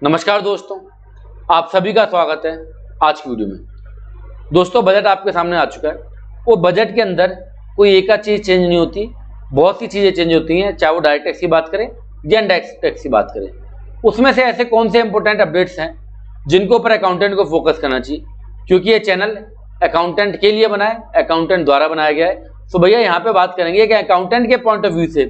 नमस्कार दोस्तों, आप सभी का स्वागत है आज की वीडियो में। दोस्तों, बजट आपके सामने आ चुका है। वो बजट के अंदर कोई एक आध चीज़ चेंज नहीं होती, बहुत सी चीज़ें चेंज होती हैं, चाहे वो डायरेक्ट टैक्स की बात करें या इनडायरेक्ट टैक्स की बात करें। उसमें से ऐसे कौन से इंपॉर्टेंट अपडेट्स हैं जिनके ऊपर अकाउंटेंट को फोकस करना चाहिए, क्योंकि ये चैनल अकाउंटेंट के लिए बना है, अकाउंटेंट द्वारा बनाया गया है। तो भैया यहाँ पे बात करेंगे कि अकाउंटेंट के पॉइंट ऑफ व्यू से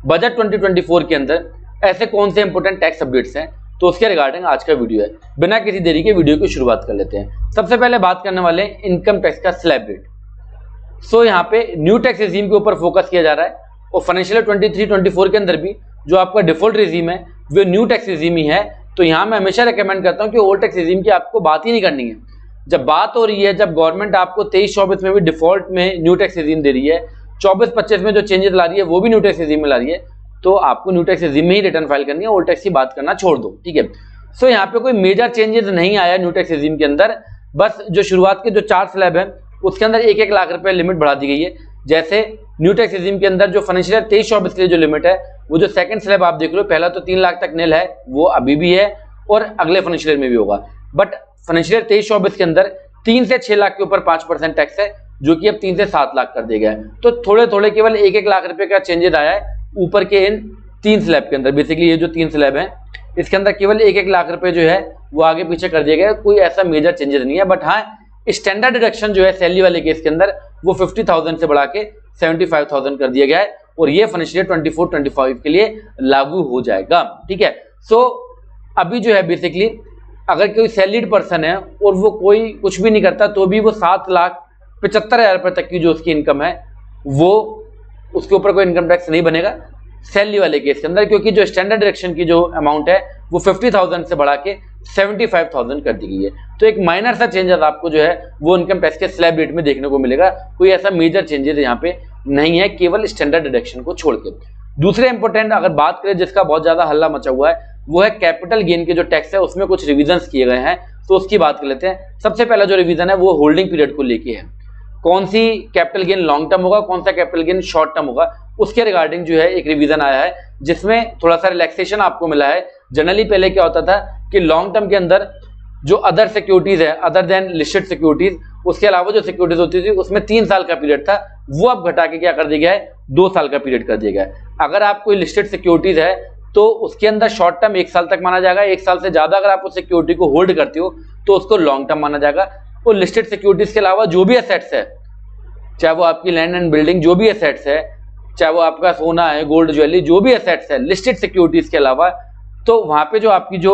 बजट 2024 के अंदर ऐसे कौन से इंपॉर्टेंट टैक्स अपडेट्स हैं, तो उसके रिगार्डिंग आज का वीडियो है। बिना किसी देरी के वीडियो की शुरुआत कर लेते हैं। सबसे पहले बात करने वाले इनकम टैक्स का स्लैब रेट। सो यहाँ पे न्यू टैक्स रेजिम के ऊपर फोकस किया जा रहा है और फाइनेंशियल 23-24 के अंदर भी जो आपका डिफॉल्ट रेजिम है वो न्यू टैक्स रेजिम ही है। तो यहाँ मैं हमेशा रिकमेंड करता हूँ कि ओल्ड टैक्स रेजिम की आपको बात ही नहीं करनी है। जब बात हो रही है, जब गवर्नमेंट आपको 23-24 में भी डिफॉल्ट में न्यू टैक्स रेजिम दे रही है, 24-25 में जो चेंजेस ला रही है वो भी न्यू टैक्स रेजिम में ला रही है, तो आपको न्यू टैक्स रेजिम में ही रिटर्न फाइल करनी है, ओल्ड टैक्स की बात करना छोड़ दो। ठीक है। सो यहाँ पे कोई मेजर चेंजेस नहीं आया न्यू टैक्स रेजिम के अंदर। बस जो शुरुआत के जो 4 स्लैब है उसके अंदर 1-1 लाख रुपए लिमिट बढ़ा दी गई है। जैसे न्यू टैक्स रेजिम के अंदर जो फाइनेंशियल 23-24 के लिए जो लिमिट है, वो जो सेकंड स्लैब आप देख लो, पहला तो 3 लाख तक नील है, वो अभी भी है और अगले फाइनेंशियल में भी होगा। बट फाइनेंशियल 23-24 के अंदर 3 से 6 लाख के ऊपर 5% टैक्स है, जो कि अब 3 से 7 लाख कर दिया गया है। तो थोड़े थोड़े केवल 1-1 लाख रुपए का चेंजेस आया है ऊपर के इन 3 स्लैब के अंदर। बेसिकली ये जो 3 स्लैब है इसके अंदर केवल 1-1 लाख रुपए जो है वो आगे पीछे कर दिया गया है। कोई ऐसा मेजर चेंजेस नहीं है। बट हाँ, स्टैंडर्ड डिडक्शन जो है सैलरी वाले केस के अंदर वो 50,000 से बढ़ा के 75,000 कर दिया गया है और ये फाइनेंशियल 24-25 के लिए लागू हो जाएगा। ठीक है। सो अभी जो है बेसिकली अगर कोई सैलरीड पर्सन है और वो कोई कुछ भी नहीं करता तो भी वो 7,75,000 रुपए तक की जो उसकी इनकम है वो उसके ऊपर कोई इनकम टैक्स नहीं बनेगा सैलरी वाले केस के अंदर, क्योंकि जो स्टैंडर्ड डिडक्शन की जो अमाउंट है वो 50,000 से बढ़ा के 75,000 कर दी गई है। तो एक माइनर सा चेंजेस आपको जो है वो इनकम टैक्स के स्लैब रेट में देखने को मिलेगा। कोई ऐसा मेजर चेंजेस यहाँ पे नहीं है, केवल स्टैंडर्ड डिडक्शन को छोड़ के। दूसरे इंपॉर्टेंट अगर बात करें जिसका बहुत ज्यादा हल्ला मचा हुआ है, वो है कैपिटल गेन के जो टैक्स है उसमें कुछ रिविजन किए गए हैं, तो उसकी बात कर लेते हैं। सबसे पहला जो रिविजन है वो होल्डिंग पीरियड को लेके है। कौन सी कैपिटल गेन लॉन्ग टर्म होगा, कौन सा कैपिटल गेन शॉर्ट टर्म होगा, उसके रिगार्डिंग जो है एक रिवीजन आया है जिसमें थोड़ा सा रिलैक्सेशन आपको मिला है। जनरली पहले क्या होता था कि लॉन्ग टर्म के अंदर जो अदर सिक्योरिटीज है, अदर देन लिस्टेड सिक्योरिटीज, उसके अलावा जो सिक्योरिटीज होती थी उसमें 3 साल का पीरियड था, वो अब घटा के क्या कर दिया गया है, 2 साल का पीरियड कर दिया गया है। अगर आप कोई लिस्टेड सिक्योरिटीज है तो उसके अंदर शॉर्ट टर्म 1 साल तक माना जाएगा, 1 साल से ज्यादा अगर आप उस सिक्योरिटी को होल्ड करते हो तो उसको लॉन्ग टर्म माना जाएगा। और लिस्टेड सिक्योरिटीज के अलावा जो भी एसेट्स है, चाहे वो आपकी लैंड एंड बिल्डिंग, जो भी एसेट्स है, चाहे वो आपका सोना है, गोल्ड ज्वेलरी, जो भी एसेट्स है लिस्टेड सिक्योरिटीज के अलावा, तो वहां पे जो आपकी जो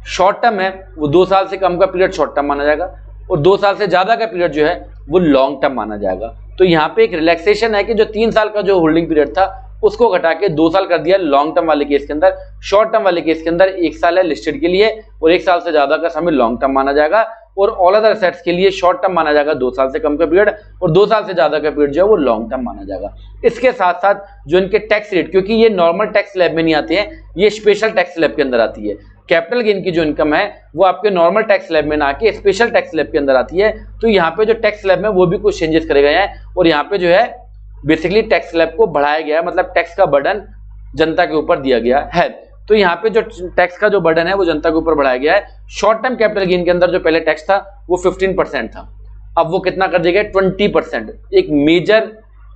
शॉर्ट टर्म है वो 2 साल से कम का पीरियड शॉर्ट टर्म माना जाएगा और 2 साल से ज्यादा का पीरियड जो है वो लॉन्ग टर्म माना जाएगा। तो यहाँ पे एक रिलैक्सेशन है कि जो 3 साल का जो होल्डिंग पीरियड था उसको घटा के 2 साल कर दिया लॉन्ग टर्म वाले केस के अंदर। शॉर्ट टर्म वाले केस के अंदर 1 साल है लिस्टेड के लिए और 1 साल से ज्यादा का समय लॉन्ग टर्म माना जाएगा और ऑल अदर एसेट्स के लिए शॉर्ट टर्म माना जाएगा 2 साल से कम का पीरियड और 2 साल से ज्यादा का पीरियड जो है वो लॉन्ग टर्म माना जाएगा। इसके साथ साथ जो इनके टैक्स रेट, क्योंकि ये नॉर्मल टैक्स स्लैब में नहीं आती है, ये स्पेशल टैक्स स्लैब के अंदर आती है। कैपिटल गेन की जो इनकम है वो आपके नॉर्मल टैक्स स्लैब में ना आके स्पेशल टैक्स स्लैब के अंदर आती है। तो यहाँ पे जो टैक्स स्लैब में वो भी कुछ चेंजेस करे गए हैं और यहाँ पे जो है बेसिकली टैक्स स्लैब को बढ़ाया गया है, मतलब टैक्स का बर्डन जनता के ऊपर दिया गया है। तो यहाँ पे जो टैक्स का जो बर्डन है वो जनता के ऊपर बढ़ाया गया है। शॉर्ट टर्म कैपिटल गेन के अंदर जो पहले टैक्स था वो 15% था, अब वो कितना कर दिया गया, 20%। एक मेजर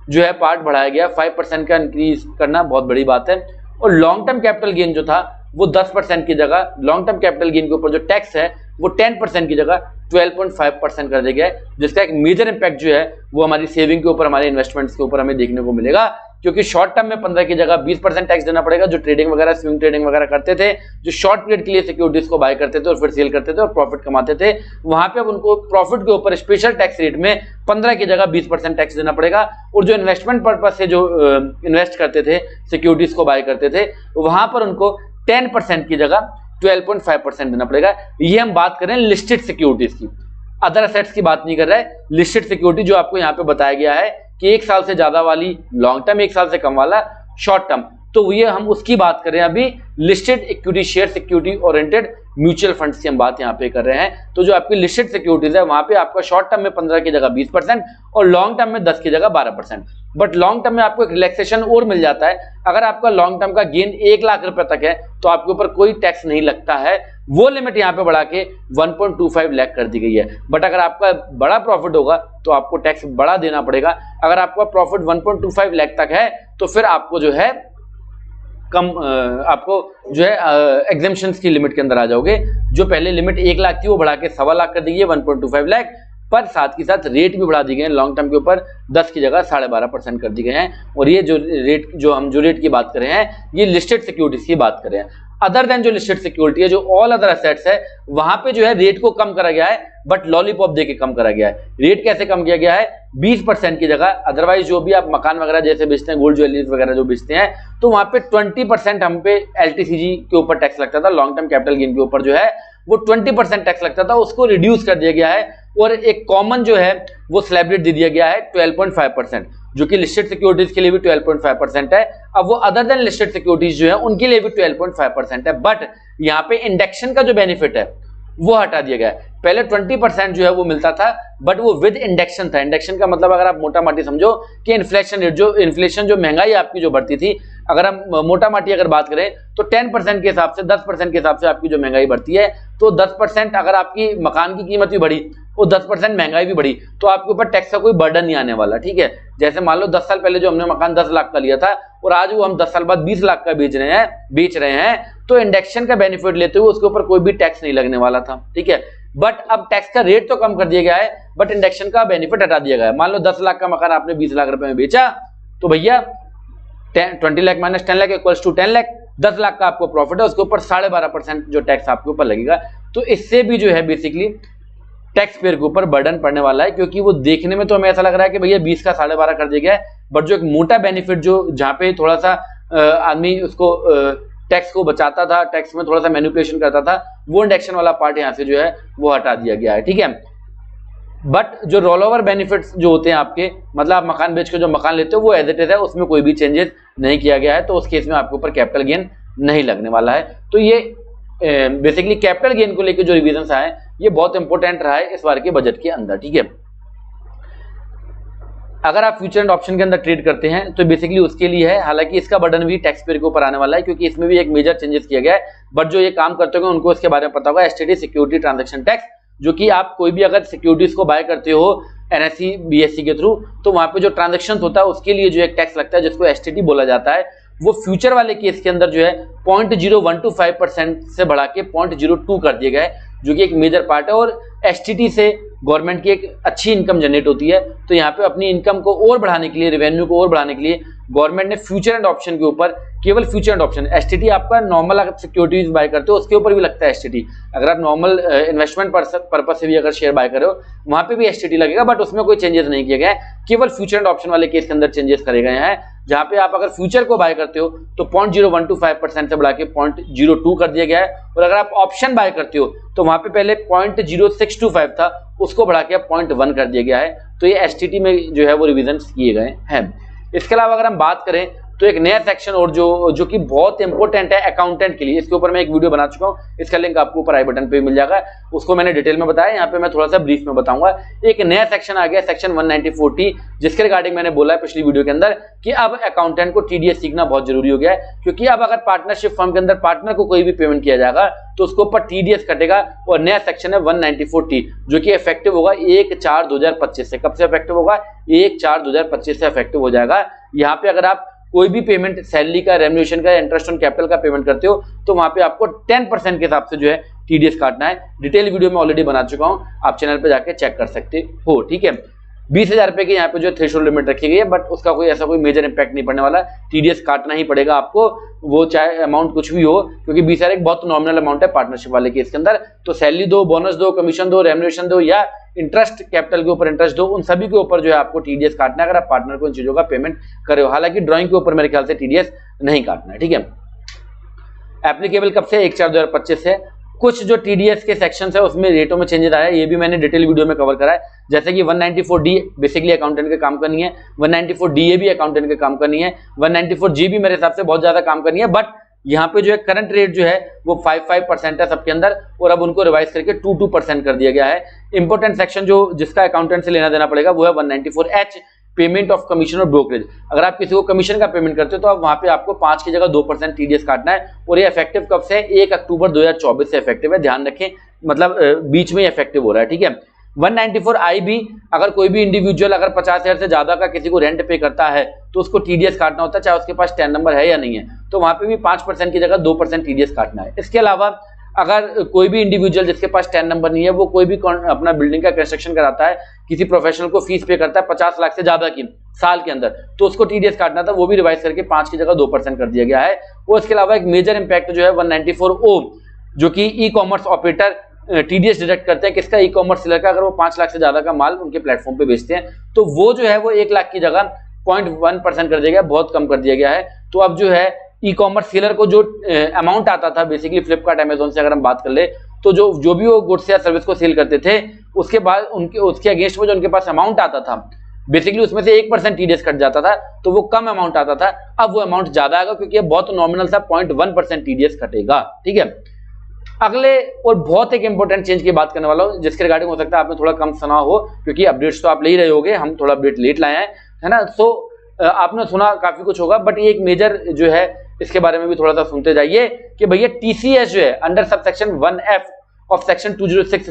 जो है पार्ट बढ़ाया गया, 5% का इंक्रीज करना बहुत बड़ी बात है। और लॉन्ग टर्म कैपिटल गेन जो था वो 10% की जगह, लॉन्ग टर्म कैपिटल गेन के ऊपर जो टैक्स है वो 10% की जगह 12.5% कर दिया गया है, जिसका एक मेजर इंपैक्ट जो है वो हमारी सेविंग के ऊपर, हमारे इन्वेस्टमेंट्स के ऊपर हमें देखने को मिलेगा। क्योंकि शॉर्ट टर्म में 15 की जगह 20% टैक्स देना पड़ेगा। जो ट्रेडिंग वगैरह, स्विंग ट्रेडिंग वगैरह करते थे, जो शॉर्ट पीरियड के लिए सिक्योरिटीज को बाय करते थे और फिर सेल करते थे और प्रॉफिट कमाते थे, वहां पे अब उनको प्रॉफिट के ऊपर स्पेशल टैक्स रेट में 15 की जगह 20% टैक्स देना पड़ेगा। और जो इन्वेस्टमेंट पर्पज से जो इन्वेस्ट करते थे, सिक्योरिटीज को बाय करते थे, वहां पर उनको 10% की जगह 12.5% देना पड़ेगा। ये हम बात करें लिस्टेड सिक्योरिटीज की, अदर एसेट्स की बात नहीं कर रहा है। लिस्टेड सिक्योरिटी जो आपको यहाँ पे बताया गया है कि 1 साल से ज्यादा वाली लॉन्ग टर्म, 1 साल से कम वाला शॉर्ट टर्म, तो ये हम उसकी बात कर रहे हैं अभी। Listed equity share security oriented mutual funds की हम बात यहाँ पे कर रहे हैं। तो जो आपकी लिस्टेड सिक्योरिटीज है वहां पे आपका शॉर्ट टर्म में 15 की जगह 20% और लॉन्ग टर्म में 10 की जगह 12%। बट लॉन्ग टर्म में आपको एक रिलैक्सेशन और मिल जाता है। अगर आपका लॉन्ग टर्म का गेन 1 लाख रुपए तक है तो आपके ऊपर कोई टैक्स नहीं लगता है, वो लिमिट यहाँ पे बढ़ा के 1.25 लाख कर दी गई है। बट अगर आपका बड़ा प्रॉफिट होगा तो आपको टैक्स बड़ा देना पड़ेगा। अगर आपका प्रॉफिट 1.25 लाख तक है तो फिर आपको जो है आपको जो है एग्जेम्पशंस की लिमिट के अंदर आ जाओगे। जो पहले लिमिट 1 लाख थी वो बढ़ा के 1.25 लाख कर दी है 1.25 लाख, पर साथ के साथ रेट भी बढ़ा दी गए हैं। लॉन्ग टर्म के ऊपर 10 की जगह 12.5% कर दी गए हैं। और ये जो रेट की बात कर रहे हैं ये लिस्टेड सिक्योरिटीज की बात कर रहे हैं। अदर देन जो लिस्टेड सिक्योरिटी है, जो ऑल अदर एसेट्स है, वहां पे जो है रेट को कम करा गया है, बट लॉलीपॉप देके कम करा गया है। रेट कैसे कम किया गया है? 20% की जगह अदरवाइज जो भी आप मकान वगैरह जैसे बेचते हैं, गोल्ड ज्वेलरीज वगैरह जो बेचते हैं, तो वहां पे 20% हम पे LTCG के ऊपर टैक्स लगता था। लॉन्ग टर्म कैपिटल गेन के ऊपर जो है वो 20% टैक्स लगता था, उसको रिड्यूस कर दिया गया है और एक कॉमन जो है वो स्लैब रेट दे दिया गया है 12.5%, जो कि लिस्टेड सिक्योरिटीज के लिए भी 12.5% है। अब वो अदर देन लिस्टेड सिक्योरिटीज जो है उनके लिए भी 12.5% है। बट यहाँ पे इंडेक्शन का जो बेनिफिट है वो हटा दिया गया है। पहले 20% जो है वो मिलता था, बट वो विद इंडेक्शन था। इंडेक्शन का मतलब अगर आप मोटा माटी समझो कि इन्फ्लेशन रेट, जो इन्फ्लेशन जो महंगाई आपकी जो बढ़ती थी, अगर हम मोटा माटी अगर बात करें तो 10% के हिसाब से 10% के हिसाब से आपकी जो महंगाई बढ़ती है, तो 10% अगर आपकी मकान की कीमत भी बढ़ी वो 10% महंगाई भी बढ़ी तो आपके ऊपर टैक्स का कोई बर्डन नहीं आने वाला। ठीक है, जैसे मान लो 10 साल पहले जो हमने मकान 10 लाख का लिया था और आज वो हम 10 साल बाद 20 लाख का बेच रहे हैं, तो इंडेक्शन का बेनिफिट लेते हुए उसके ऊपर कोई भी टैक्स नहीं लगने वाला था। ठीक है, बट अब टैक्स का रेट तो कम कर दिया गया है, बट इंडेक्शन का बेनिफिट हटा दिया गया है। मान लो 10 लाख का मकान आपने 20 लाख रुपए में बेचा, तो भैया 20 lakh minus 10 lakh equals to 10 lakh. 10 lakh का आपको प्रॉफिट है, उसके ऊपर 12.5% जो टैक्स आपके ऊपर लगेगा। तो इससे भी जो है बेसिकली टैक्स पेयर के ऊपर बर्डन पड़ने वाला है, क्योंकि वो देखने में तो हमें ऐसा लग रहा है कि भैया 20 का 12.5 कर दिया गया है, बट जो एक मोटा बेनिफिट जो जहाँ पे थोड़ा सा आदमी उसको टैक्स को बचाता था, टैक्स में थोड़ा सा मैनिपुलेशन करता था, वो इंडेक्शन वाला पार्ट यहाँ से जो है वो हटा दिया गया है। ठीक है, बट जो रोल ओवर बेनिफिट्स जो होते हैं आपके, मतलब आप मकान बेच के जो मकान लेते हो वो एज इट इज है, उसमें कोई भी चेंजेस नहीं किया गया है, तो उस केस में आपके ऊपर कैपिटल गेन नहीं लगने वाला है। तो ये बेसिकली कैपिटल गेन को लेकर जो रिविजन आए ये बहुत इंपॉर्टेंट रहा है इस बार के बजट के अंदर। ठीक है, अगर आप फ्यूचर एंड ऑप्शन के अंदर ट्रेड करते हैं तो बेसिकली उसके लिए है, हालांकि इसका बर्डन भी टैक्स पेयर के ऊपर आने वाला है, क्योंकि इसमें भी एक मेजर चेंजेस किया गया है। बट जो ये काम करते होंगे उनको इसके बारे में पता होगा, STT सिक्योरिटी ट्रांजैक्शन टैक्स, जो कि आप कोई भी अगर सिक्योरिटीज को बाय करते हो NSE BSE के थ्रू, तो वहां पे जो ट्रांजैक्शन होता है उसके लिए जो एक टैक्स लगता है जिसको STT बोला जाता है, वो फ्यूचर वाले केस के अंदर जो है 0.0125% से बढ़ा के 0.02 कर दिया गया है, जो कि एक मेजर पार्ट है। और STT से गवर्नमेंट की एक अच्छी इनकम जनरेट होती है, तो यहाँ पे अपनी इनकम को और बढ़ाने के लिए, रेवेन्यू को और बढ़ाने के लिए गवर्नमेंट ने फ्यूचर एंड ऑप्शन के ऊपर, केवल फ्यूचर एंड ऑप्शन, STT आपका नॉर्मल अगर सिक्योरिटीज बाय करते हो उसके ऊपर भी लगता है STT। अगर आप नॉर्मल इन्वेस्टमेंट पर्पज से भी अगर शेयर बाय कर रहे हो वहां पे भी STT लगेगा, बट उसमें कोई चेंजेस नहीं किया गया है। केवल फ्यूचर एंड ऑप्शन वाले केस के अंदर चेंजेस करे गए हैं, जहां पे आप अगर फ्यूचर को बाय करते हो तो 0.0125% से बढ़ा के 0.02 कर दिया गया है, और अगर आप ऑप्शन बाय करते हो तो वहां पे पहले 0.0625 था, उसको बढ़ा के 0.1 कर दिया गया है। तो ये STT में जो है वो रिविजन किए गए हैं। इसके अलावा अगर हम बात करें तो एक नया सेक्शन और जो कि बहुत इंपॉर्टेंट है अकाउंटेंट के लिए, इसके ऊपर मैं एक वीडियो बना चुका हूं, इसका लिंक आपको ऊपर आई बटन पे मिल जाएगा, उसको मैंने डिटेल में बताया, यहाँ पे मैं थोड़ा सा ब्रीफ में बताऊंगा। एक नया सेक्शन आ गया, सेक्शन 194T, जिसके रिगार्डिंग मैंने बोला है पिछली वीडियो के अंदर कि अब अकाउंटेंट को TDS सीखना बहुत जरूरी हो गया है, क्योंकि अब अगर पार्टनरशिप फर्म के अंदर पार्टनर को कोई भी पेमेंट किया जाएगा तो उसके ऊपर TDS कटेगा। और नया सेक्शन है 194T, जो कि इफेक्टिव होगा 1/4/2025 से। कब से इफेक्टिव होगा? 1/4/2025 से इफेक्टिव हो जाएगा। यहाँ पे अगर आप कोई भी पेमेंट, सैलरी का, रेम्युनरेशन का, इंटरेस्ट ऑन कैपिटल का पेमेंट करते हो तो वहां पे आपको 10% के हिसाब से जो है TDS काटना है। डिटेल वीडियो में ऑलरेडी बना चुका हूं, आप चैनल पे जाके चेक कर सकते हो। ठीक है, 20,000 रुपए की यहाँ पे जो थ्रेशोल्ड लिमिट रखी गई है, बट उसका कोई ऐसा कोई मेजर इंपैक्ट नहीं पड़ने वाला। TDS काटना ही पड़ेगा आपको, वो चाहे अमाउंट कुछ भी हो, क्योंकि 20,000 एक बहुत नॉमिनल अमाउंट है पार्टनरशिप वाले केस के अंदर। तो सैलरी दो, बोनस दो, कमीशन दो, रेम्युनरेशन दो या इंटरेस्ट, कैपिटल के ऊपर इंटरेस्ट दो, उन सभी के ऊपर जो है आपको TDS काटना है अगर आप पार्टनर को इन चीजों का पेमेंट करे हो। हालांकि ड्राइंग के ऊपर मेरे ख्याल से TDS नहीं काटना है। ठीक है, एप्लीकेबल कब से? 1/4/2025 से। कुछ जो TDS के सेक्शंस है उसमें रेटों में चेंजेस आया है, ये भी मैंने डिटेल वीडियो में कवर करा है। जैसे कि 194D बेसिकली अकाउंटेंट के काम करनी है, 194DA भी अकाउंटेंट के काम करनी है, 194G भी मेरे हिसाब से बहुत ज्यादा काम करनी है। बट यहाँ पे जो है करंट रेट जो है वो 5% है सबके अंदर, और अब उनको रिवाइज करके 2% कर दिया गया है। इंपॉर्टेंट सेक्शन जो जिसका अकाउंटेंट से लेना देना पड़ेगा वो है 194H, पेमेंट ऑफ कमीशन और ब्रोकरेज। अगर आप किसी को कमीशन का पेमेंट करते हो तो आप वहां पे आपको 5 की जगह 2% टीडीएस काटना है, और ये इफेक्टिव कब से है? 1 अक्टूबर 2024 से इफेक्टिव है, ध्यान रखें, मतलब बीच में इफेक्टिव हो रहा है, ठीक है। 194I भी, अगर कोई भी इंडिविजुअल अगर 50,000 से ज्यादा का किसी को रेंट पे करता है तो उसको टीडीएस काटना होता है, चाहे उसके पास 10 नंबर है या नहीं है, तो वहां पे भी 5% की जगह 2% टीडीएस काटना है। इसके अलावा अगर कोई भी इंडिविजुअल जिसके पास 10 नंबर नहीं है, वो कोई भी अपना बिल्डिंग का कंस्ट्रक्शन कराता है, किसी प्रोफेशनल को फीस पे करता है 50 लाख से ज्यादा की साल के अंदर, तो उसको टीडीएस काटना था, वो भी रिवाइज करके 5 की जगह 2% कर दिया गया है। और इसके अलावा एक मेजर इंपैक्ट जो है 194O, जो कि e commerce operator TDS deduct करते हैं किसका? ई कॉमर्स सेलर का, अगर वो 5 लाख से ज्यादा का माल उनके प्लेटफॉर्म पे बेचते हैं, तो वो जो है वो 1 लाख की जगह 0.1% कर दिया गया, बहुत कम कर दिया गया है। तो अब जो है ई कॉमर्स सेलर को जो अमाउंट आता था बेसिकली फ्लिपकार्ट अमेजोन से अगर हम बात कर ले, तो जो भी वो गुड्स या सर्विस को सेल करते थे, उसके बाद उसके अगेंस्ट में जो उनके पास अमाउंट आता था बेसिकली उसमें से 1% टीडीएस कट जाता था, तो वो कम अमाउंट आता था, अब वो अमाउंट ज्यादा आएगा क्योंकि ये बहुत नॉमिनल था, 0.1% टीडीएस कटेगा, ठीक है। अगले और बहुत एक इंपॉर्टेंट चेंज की बात करने वाला हूं, जिसके रिगार्डिंग हो सकता है आपने थोड़ा कम सुना हो, क्योंकि अपडेट्स तो आप ले ही रहे होगे, हम थोड़ा अपडेट लेट लाए हैं, है ना। सो आपने सुना काफी कुछ होगा, बट ये एक मेजर जो है इसके बारे में भी थोड़ा सा सुनते जाइए कि भैया टीसीएस जो है under subsection 1F of section 206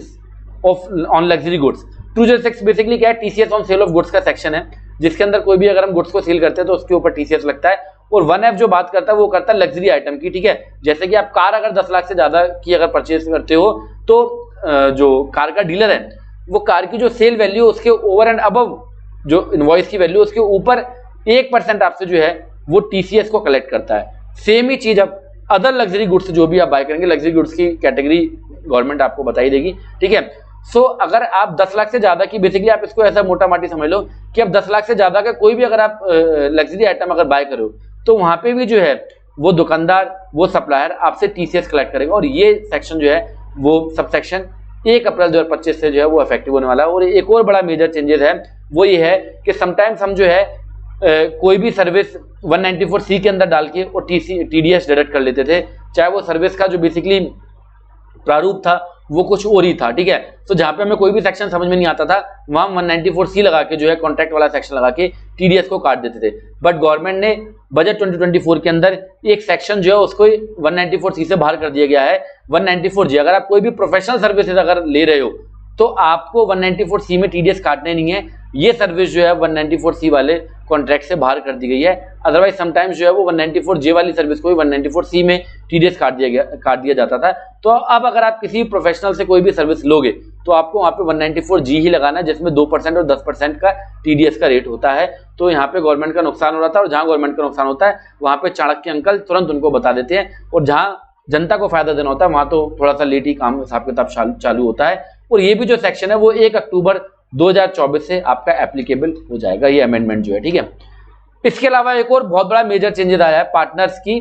of on luxury goods. 206 basically क्या है? TCS on sale of goods का सेक्शन है, जिसके अंदर कोई भी अगर हम गुड्स को सेल करते हैं तो उसके ऊपर टीसीएस लगता है। और 1F जो बात करता है वो करता है लग्जरी आइटम की, ठीक है। जैसे कि आप कार अगर 10 लाख से ज्यादा की अगर परचेज करते हो, तो जो कार का डीलर है वो कार की जो सेल वैल्यू उसके ओवर एंड अबव जो इनवॉइस की वैल्यू उसके ऊपर 1% आपसे जो है वो टीसीएस को कलेक्ट करता है। सेम ही चीज अब अदर लग्जरी गुड्स जो भी आप बाय करेंगे, लग्जरी गुड्स की कैटेगरी गवर्नमेंट आपको बता ही देगी, ठीक है। सो अगर आप 10 लाख से ज्यादा की, बेसिकली आप इसको ऐसा मोटा माटी समझ लो कि अब 10 लाख से ज्यादा का कोई भी अगर आप लग्जरी आइटम अगर बाय करो, तो वहां पे भी जो है वो दुकानदार, वो सप्लायर आपसे टीसीएस कलेक्ट करेगा, और ये सेक्शन जो है वो सब सेक्शन 1 अप्रैल 2025 से जो है वो इफेक्टिव होने वाला है। और एक और बड़ा मेजर चेंजेस है वो ये है कि समटाइम्स हम जो है कोई भी सर्विस 194C के अंदर डाल के और टीडीएस डिडक्ट कर लेते थे, चाहे वो सर्विस का जो बेसिकली प्रारूप था वो कुछ और ही था, ठीक है। तो जहां पे हमें कोई भी सेक्शन समझ में नहीं आता था, वहां 194C लगा के जो है कॉन्ट्रैक्ट वाला सेक्शन लगा के टीडीएस को काट देते थे। बट गवर्नमेंट ने बजट 2024 के अंदर एक सेक्शन जो है उसको 194C से बाहर कर दिया गया है। 194G, अगर आप कोई भी प्रोफेशनल सर्विसेज अगर ले रहे हो तो आपको 194C में टीडीएस काटने नहीं है, ये सर्विस जो है 194C वाले कॉन्ट्रैक्ट से बाहर कर दी गई है। अदरवाइज समटाइम्स जो है वो 194J वाली सर्विस को भी 194C में टीडीएस काट दिया जाता था। तो अब अगर आप किसी प्रोफेशनल से कोई भी सर्विस लोगे तो आपको वहां पे 194G ही लगाना है, जिसमें 2% और 10% का टीडीएस का रेट होता है। तो यहाँ पे गवर्नमेंट का नुकसान हो रहा था, और जहां गवर्नमेंट का नुकसान होता है वहां पे चाणक्य अंकल तुरंत उनको बता देते हैं, और जहां जनता को फायदा देना होता है वहां तो थोड़ा सा लेट ही काम हिसाब किताब चालू होता है। और ये भी जो सेक्शन है वो 1 अक्टूबर 2024 से आपका एप्लीकेबल हो जाएगा, ये अमेंडमेंट जो है, ठीक है। इसके अलावा एक और बहुत बड़ा मेजर चेंजेस आया है पार्टनर्स की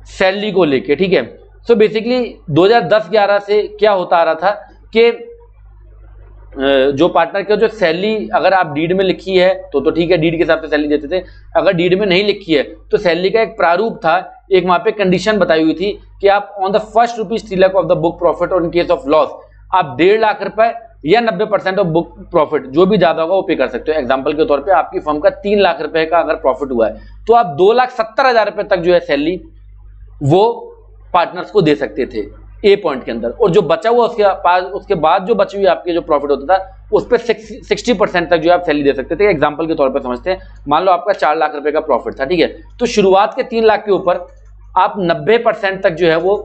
सैलरी को लेके, ठीक है। सो बेसिकली 2010-11 से क्या होता आ रहा था कि जो पार्टनर का जो सैलरी अगर आप डीड में लिखी है तो ठीक है, डीड के हिसाब से सैलरी देते थे। अगर डीड में नहीं लिखी है तो सैलरी का एक प्रारूप था, एक वहां पे कंडीशन बताई हुई थी कि आप on the first ₹3 lakh of the book profit और इन केस ऑफ लॉस आप 1.5 लाख रुपए या 90% ऑफ बुक प्रॉफिट जो भी ज्यादा होगा वो पे कर सकते हो। एग्जांपल के तौर पे आपकी फर्म का 3 लाख रुपए का अगर प्रॉफिट हुआ है तो आप 2,70,000 रुपए तक जो है सैलरी वो पार्टनर्स को दे सकते थे ए पॉइंट के अंदर, और जो बचा हुआ उसके बाद जो बची हुई आपके जो प्रॉफिट होता था उस पर 60% तक जो आप सैलरी दे सकते थे। एग्जांपल के तौर पर समझते हैं, मान लो आपका 4 लाख रुपए का प्रॉफिट था, ठीक है, तो शुरुआत के 3 लाख के ऊपर आप 90% तक जो है वो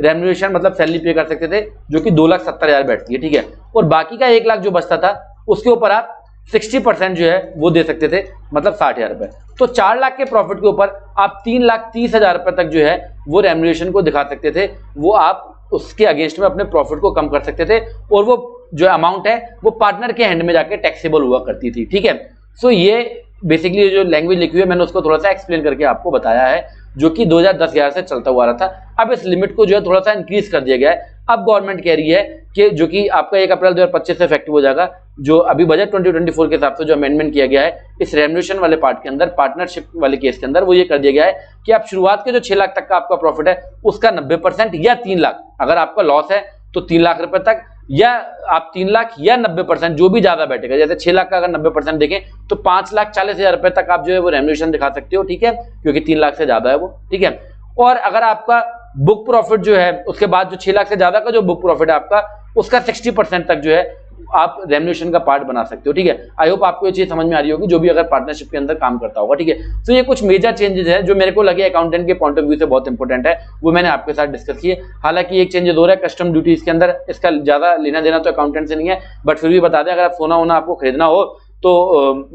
रेम्यूनरेशन मतलब सैलरी पे कर सकते थे, जो कि 2,70,000 बैठती है, ठीक है। और बाकी का 1 लाख जो बचता था उसके ऊपर आप 60% जो है वो दे सकते थे, मतलब 60,000 रुपए। तो 4 लाख के प्रॉफिट के ऊपर आप 3,30,000 रुपए तक जो है वो रेम्यूनरेशन को दिखा सकते थे, वो आप उसके अगेंस्ट में अपने प्रॉफिट को कम कर सकते थे, और वो जो अमाउंट है वो पार्टनर के हैंड में जाके टैक्सेबल हुआ करती थी, ठीक है। सो ये बेसिकली जो लैंग्वेज लिखी हुई है मैंने उसको थोड़ा सा एक्सप्लेन करके आपको बताया है, जो कि 2010-11 से चलता हुआ रहा था। अब इस लिमिट को जो है थोड़ा सा इंक्रीज कर दिया गया है। अब गवर्नमेंट कह रही है कि जो कि आपका 1 अप्रैल 2025 से इफेक्टिव हो जाएगा, जो अभी बजट 2024 के हिसाब से जो अमेंडमेंट किया गया है इस रेम्यूनरेशन वाले पार्ट के अंदर, पार्टनरशिप वाले केस के अंदर, वो ये कर दिया गया है कि आप शुरुआत के जो 6 लाख तक का आपका प्रॉफिट है उसका 90% या 3 लाख, अगर आपका लॉस है तो 3 लाख रुपए तक, या आप 3 लाख या 90%, जो भी ज्यादा बैठेगा, जैसे 6 लाख का अगर 90% देखें तो 5,40,000 रुपए तक आप जो है वो रेम्युनरेशन दिखा सकते हो, ठीक है, क्योंकि 3 लाख से ज्यादा है वो, ठीक है। और अगर आपका बुक प्रॉफिट जो है उसके बाद जो 6 लाख से ज्यादा का जो बुक प्रॉफिट है आपका, उसका 60% तक जो है आप रेम्युनरेशन का पार्ट बना सकते हो, ठीक है। आई होप आपको ये चीज समझ में आ रही होगी, जो भी अगर पार्टनरशिप के अंदर काम करता होगा, ठीक है। तो ये कुछ मेजर चेंजेस हैं जो मेरे को लगे अकाउंटेंट के पॉइंट ऑफ व्यू से बहुत इंपॉर्टेंट है, वो मैंने आपके साथ डिस्कस किए। हालांकि एक चेंजेस हो रहा है कस्टम ड्यूटी इसके अंदर, इसका ज्यादा लेना देना तो अकाउंटेंट से नहीं है, बट फिर भी बता दें, अगर आप सोना वोना आपको खरीदना हो तो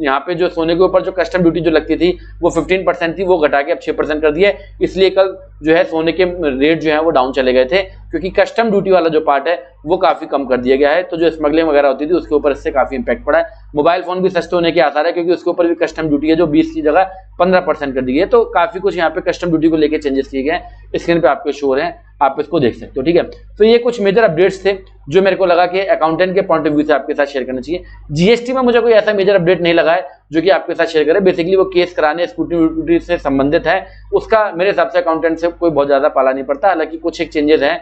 यहाँ पे जो सोने के ऊपर जो कस्टम ड्यूटी जो लगती थी वो 15% थी, वो घटा के अब 6% कर दिया है। इसलिए कल जो है सोने के रेट जो है वो डाउन चले गए थे, क्योंकि कस्टम ड्यूटी वाला जो पार्ट है वो काफी कम कर दिया गया है। तो जो स्मगलिंग वगैरह होती थी उसके ऊपर इससे काफी इंपैक्ट पड़ा है। मोबाइल फोन भी सस्ते होने के आसार है, क्योंकि उसके ऊपर भी कस्टम ड्यूटी है जो 20 की जगह 15% कर दी गई है। तो काफी कुछ यहाँ पे कस्टम ड्यूटी को लेकर चेंजेस किए गए हैं, स्क्रीन पे आपके शो हैं, आप इसको देख सकते हो, ठीक है। तो ये कुछ मेजर अपडेट्स थे जो मेरे को लगा कि अकाउंटेंट के पॉइंट ऑफ व्यू से आपके साथ शेयर करना चाहिए। जीएसटी में मुझे कोई ऐसा मेजर अपडेट नहीं लगा है जो कि आपके साथ शेयर करें। बेसिकली वो केस कराने स्क्रूटनी से संबंधित है, उसका मेरे हिसाब से अकाउंटेंट से कोई बहुत ज्यादा पाला नहीं पड़ता। हालांकि कुछ एक चेंजेस हैं,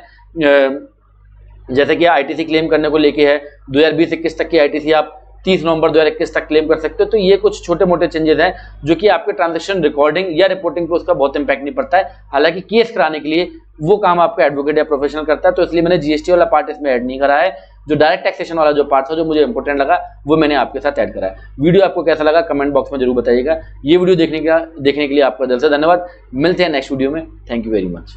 जैसे कि आईटीसी क्लेम करने को लेके है, 2020-21 तक की आईटीसी आप 30 नवंबर 2021 तक क्लेम कर सकते हो। तो ये कुछ छोटे मोटे चेंजेस हैं जो कि आपके ट्रांजैक्शन रिकॉर्डिंग या रिपोर्टिंग पे उसका बहुत इंपैक्ट नहीं पड़ता है। हालांकि केस कराने के लिए वो काम आपका एडवोकेट या प्रोफेशनल करता है, तो इसलिए मैंने जीएसटी वाला पार्ट इसमें ऐड नहीं करा है। जो डायरेक्ट टैक्सेशन वाला जो पार्ट था जो मुझे इंपॉर्टेंट लगा वो मैंने आपके साथ ऐड करा है। वीडियो आपको कैसा लगा कमेंट बॉक्स में जरूर बताइएगा। ये वीडियो देखने के लिए आपका दिल से धन्यवाद। मिलते हैं नेक्स्ट वीडियो में। Thank you very much.